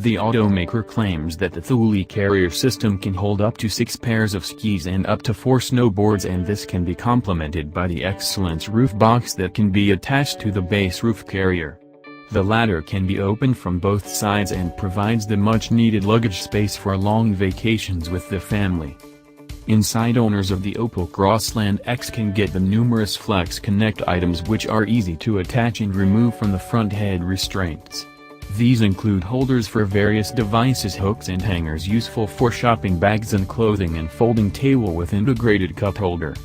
The automaker claims that the Thule carrier system can hold up to 6 pairs of skis and up to 4 snowboards, and this can be complemented by the Execellence roof box that can be attached to the base roof carrier. The latter can be opened from both sides and provides the much-needed luggage space for long vacations with the family. Inside, owners of the Opel Crossland X can get the numerous Flex Connect items, which are easy to attach and remove from the front head restraints. These include holders for various devices, hooks and hangers useful for shopping bags and clothing, and folding table with integrated cup holder.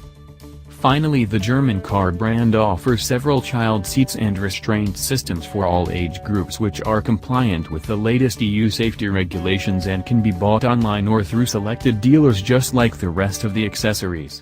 Finally, the German car brand offers several child seats and restraint systems for all age groups, which are compliant with the latest EU safety regulations and can be bought online or through selected dealers just like the rest of the accessories.